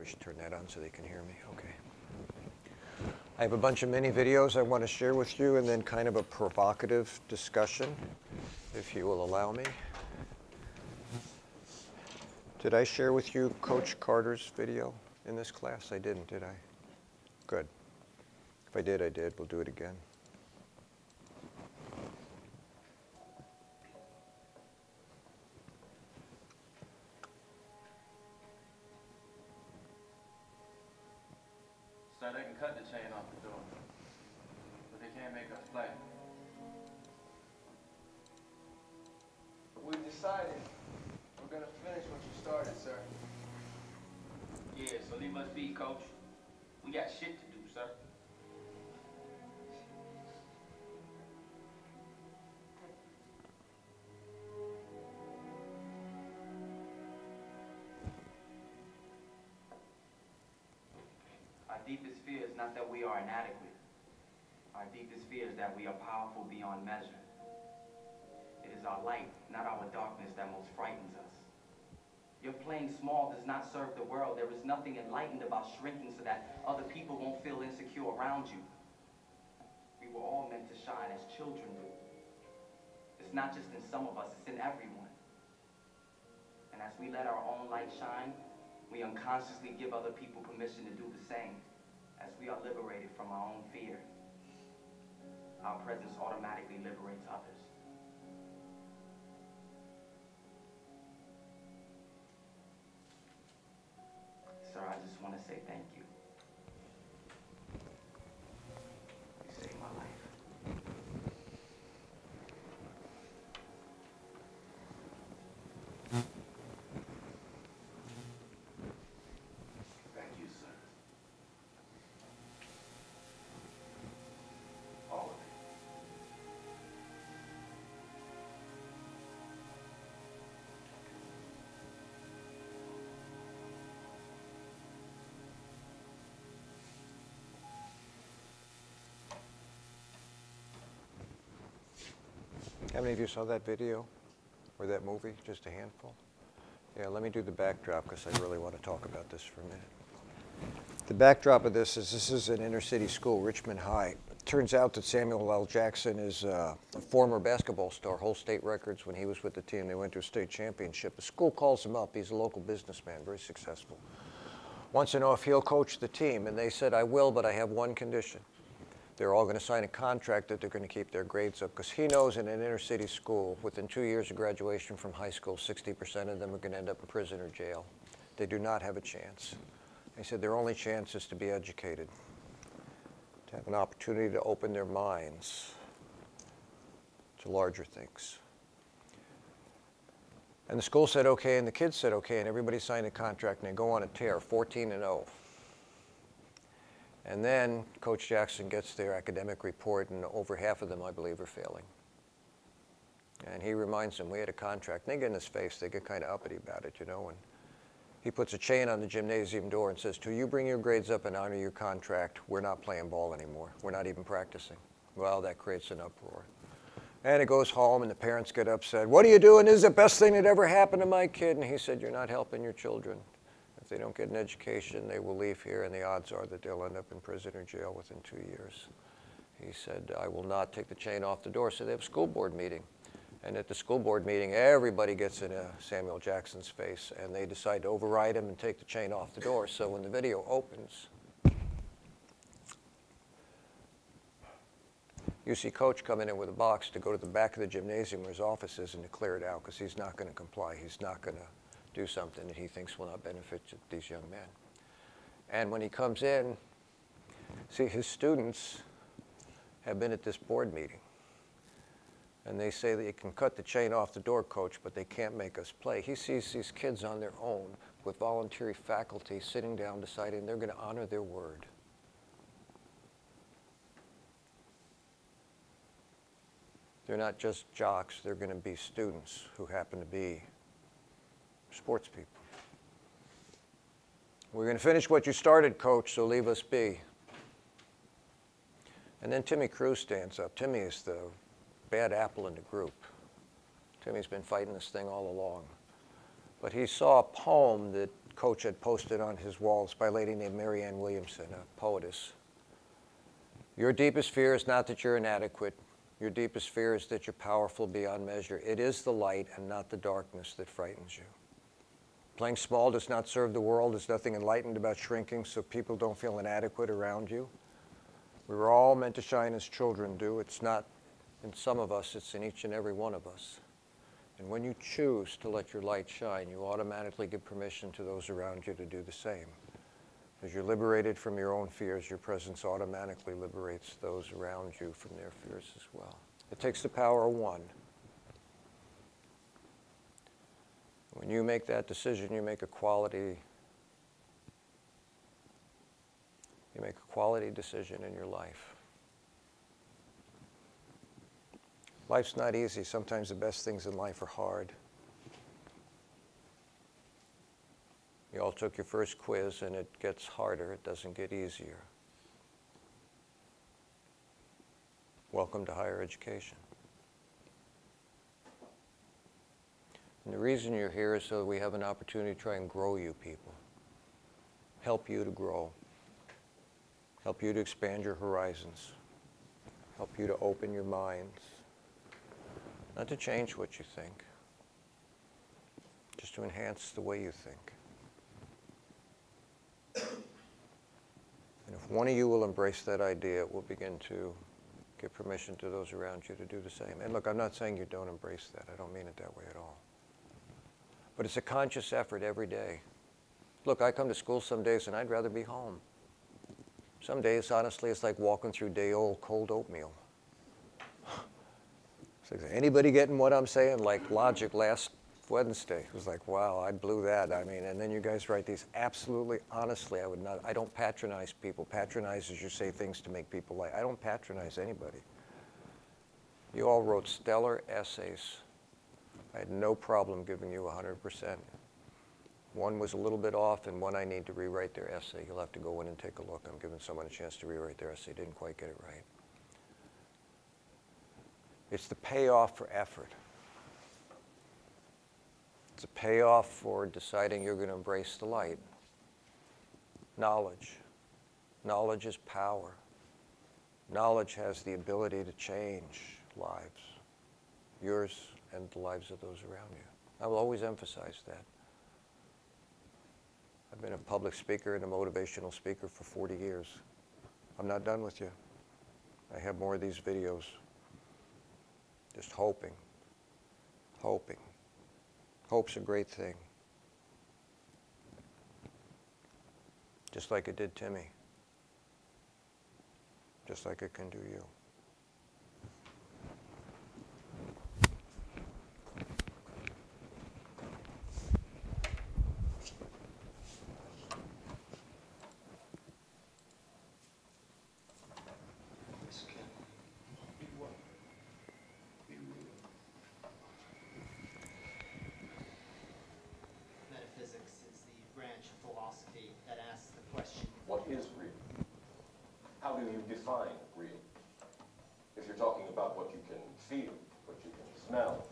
should turn that on so they can hear me. Okay. I have a bunch of mini videos I want to share with you, and then kind of a provocative discussion, if you will allow me. Did I share with you Coach Carter's video in this class? I didn't, did I? Good. If I did, I did. We'll do it again. So they can cut the chain off the door, but they can't make us play. We've decided we're going to finish what you started, sir. Yeah, so leave us be, coach. We got shit to do, sir. Our deepest fear is not that we are inadequate. Our deepest fear is that we are powerful beyond measure. It is our light, not our darkness, that most frightens us. Your playing small does not serve the world. There is nothing enlightened about shrinking so that other people won't feel insecure around you. We were all meant to shine as children do. It's not just in some of us, it's in everyone. And as we let our own light shine, we unconsciously give other people permission to do the same. As we are liberated from our own fear, our presence automatically liberates others. Sir, I just want to say thank you. You saved my life. Thank you, sir. All of it. How many of you saw that video or that movie? Just a handful? Yeah, let me do the backdrop because I really want to talk about this for a minute. The backdrop of this is an inner city school, Richmond High. It turns out that Samuel L. Jackson is a former basketball star, whole state records when he was with the team. They went to a state championship. The school calls him up. He's a local businessman, very successful. Wants to know if he'll coach the team, and they said, I will, but I have one condition. They're all going to sign a contract that they're going to keep their grades up, because he knows in an inner city school, within 2 years of graduation from high school, 60% of them are going to end up in prison or jail. They do not have a chance. He said their only chance is to be educated, to have an opportunity to open their minds to larger things. And the school said okay, and the kids said okay, and everybody signed a contract, and they go on a tear, 14-0. And then Coach Jackson gets their academic report, and over half of them, I believe, are failing. And he reminds them, we had a contract. And they get in his face. They get kind of uppity about it, you know. And he puts a chain on the gymnasium door and says, till you bring your grades up and honor your contract, we're not playing ball anymore. We're not even practicing. Well, that creates an uproar. And it goes home, and the parents get upset. What are you doing? This is the best thing that ever happened to my kid. And he said, you're not helping your children. If they don't get an education, they will leave here, and the odds are that they'll end up in prison or jail within 2 years. He said, I will not take the chain off the door. So they have a school board meeting. And at the school board meeting, everybody gets in Samuel Jackson's face, and they decide to override him and take the chain off the door. So when the video opens, you see Coach coming in with a box to go to the back of the gymnasium where his office is and to clear it out, because he's not going to comply. He's not going to do something that he thinks will not benefit these young men. And when he comes in, see, his students have been at this board meeting. And they say that you can cut the chain off the door, Coach, but they can't make us play. He sees these kids on their own with voluntary faculty sitting down deciding they're going to honor their word. They're not just jocks. They're going to be students who happen to be sports people. We're going to finish what you started, Coach, so leave us be. And then Timmy Cruz stands up. Timmy is the bad apple in the group. Timmy's been fighting this thing all along. But he saw a poem that coach had posted on his walls by a lady named Marianne Williamson, a poetess. Your deepest fear is not that you're inadequate. Your deepest fear is that you're powerful beyond measure. It is the light and not the darkness that frightens you. Playing small does not serve the world. There's nothing enlightened about shrinking so people don't feel inadequate around you. We were all meant to shine as children do. It's not in some of us, it's in each and every one of us. And when you choose to let your light shine, you automatically give permission to those around you to do the same. As you're liberated from your own fears, your presence automatically liberates those around you from their fears as well. It takes the power of one. When you make that decision, you make a quality decision in your life. Life's not easy. Sometimes the best things in life are hard. You all took your first quiz and it gets harder. It doesn't get easier. Welcome to higher education. And the reason you're here is so that we have an opportunity to try and grow you people. Help you to grow. Help you to expand your horizons. Help you to open your minds. Not to change what you think, just to enhance the way you think. And if one of you will embrace that idea, it will begin to give permission to those around you to do the same. And look, I'm not saying you don't embrace that. I don't mean it that way at all. But it's a conscious effort every day. Look, I come to school some days and I'd rather be home. Some days, honestly, it's like walking through day-old cold oatmeal. It's like, anybody getting what I'm saying? Like Logic last Wednesday. It was like, wow, I blew that. I mean, and then you guys write these. Absolutely, honestly, I don't patronize people. Patronize is you say things to make people like. I don't patronize anybody. You all wrote stellar essays. I had no problem giving you 100%. One was a little bit off, and one I need to rewrite their essay. You'll have to go in and take a look. I'm giving someone a chance to rewrite their essay. Didn't quite get it right. It's the payoff for effort. It's a payoff for deciding you're going to embrace the light. Knowledge. Knowledge is power. Knowledge has the ability to change lives. Yours and the lives of those around you. I will always emphasize that. I've been a public speaker and a motivational speaker for 40 years. I'm not done with you. I have more of these videos. Just hoping. Hoping. Hope's a great thing. Just like it did Timmy. Just like it can do you. Metaphysics is the branch of philosophy that asks the question, what is real? How do you define real? If you're talking about what you can feel, what you can smell,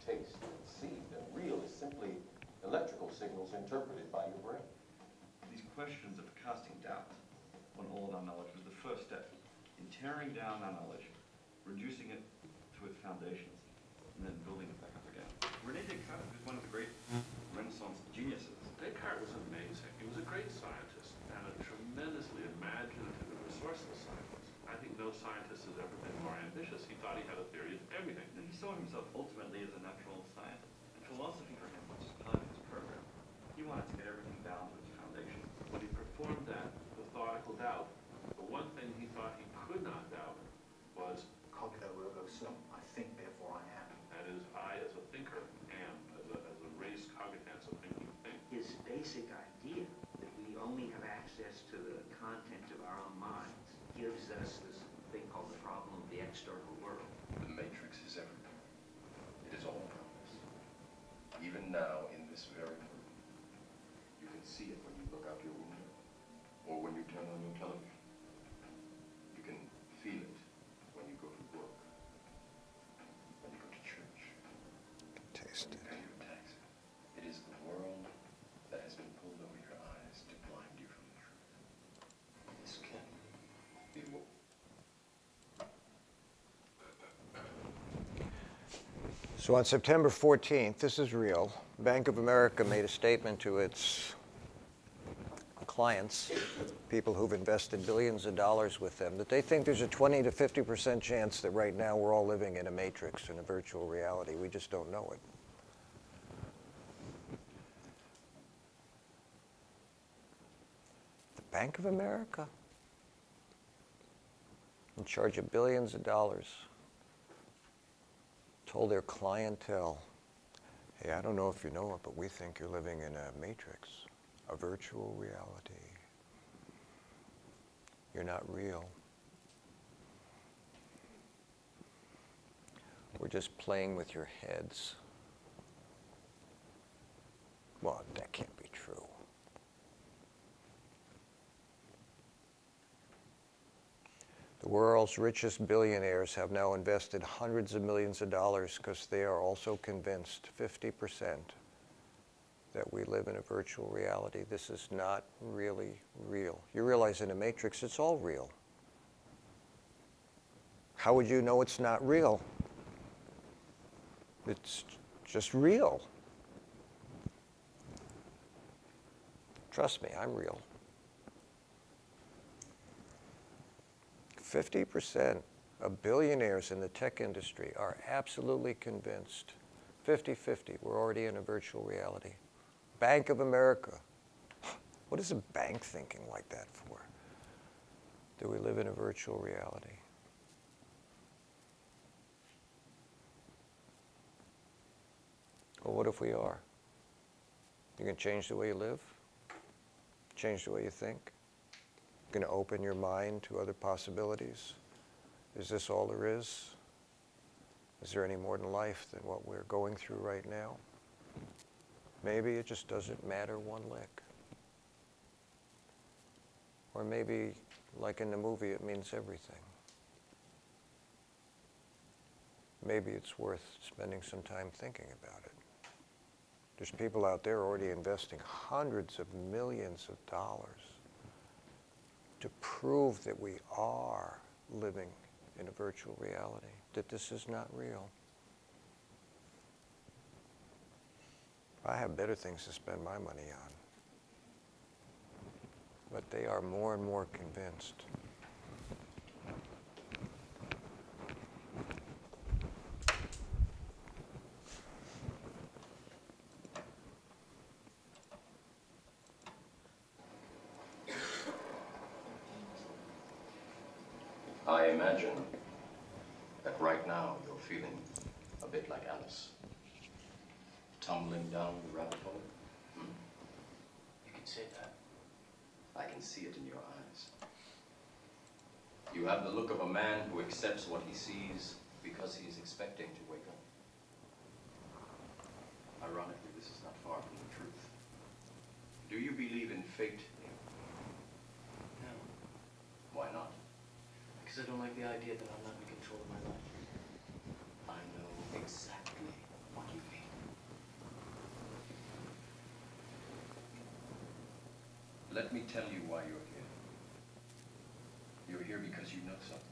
taste, and see, then real is simply electrical signals interpreted by your brain. These questions of casting doubt on all of our knowledge was the first step in tearing down our knowledge, reducing it to its foundations, and then building it back up again. René Descartes was one of the great Renaissance geniuses. Descartes was amazing. He was a great scientist and a tremendously imaginative and resourceful scientist. I think no scientist has ever been more ambitious. He thought he had a theory of everything. And he saw himself ultimately as a natural scientist. And philosophy for him was part of his program. He wanted to get everything down to its foundation. When he performed that methodical doubt, the one thing he thought he could not doubt was, Cogito ergo sum. I think, therefore I am. that is, I as a thinker am, as a res cogitans, a thinking thing. His basic idea that we only have access to the content of our own minds gives us this thing called the problem of the external world. The matrix is everywhere. It is all around us. Even now, in this very room, you can see it when you look out your window, or when you turn on your television. You can feel it when you go to work, when you go to church, Taste when you it. pay your taxes. It is the world that has been pulled So on September 14th, this is real, Bank of America made a statement to its clients, people who've invested billions of dollars with them, that they think there's a 20 to 50% chance that right now we're all living in a matrix, in a virtual reality. We just don't know it. The Bank of America, in charge of billions of dollars, told their clientele, hey, I don't know if you know it, but we think you're living in a matrix, a virtual reality. You're not real. We're just playing with your heads. Well, that can't be true. The world's richest billionaires have now invested hundreds of millions of dollars because they are also convinced, 50%, that we live in a virtual reality. This is not really real. You realize in a matrix, it's all real. How would you know it's not real? It's just real. Trust me, I'm real. 50% of billionaires in the tech industry are absolutely convinced, 50-50, we're already in a virtual reality. Bank of America. What is a bank thinking like that for? Do we live in a virtual reality? Well, what if we are? You can change the way you live? Change the way you think? Going to open your mind to other possibilities? Is this all there is? Is there any more than life than what we're going through right now? Maybe it just doesn't matter one lick. Or maybe, like in the movie, it means everything. Maybe it's worth spending some time thinking about it. There's people out there already investing hundreds of millions of dollars to prove that we are living in a virtual reality, that this is not real. I have better things to spend my money on. But they are more and more convinced. I imagine that right now you're feeling a bit like Alice. Tumbling down the rabbit hole. You can say that. I can see it in your eyes. You have the look of a man who accepts what he sees because he is expecting to wake up. Ironically, this is not far from the truth. Do you believe in fate? No, Why not? because I don't like the idea that I'm not in control of my life. I know exactly what you mean. Let me tell you why you're here. You're here because you know something.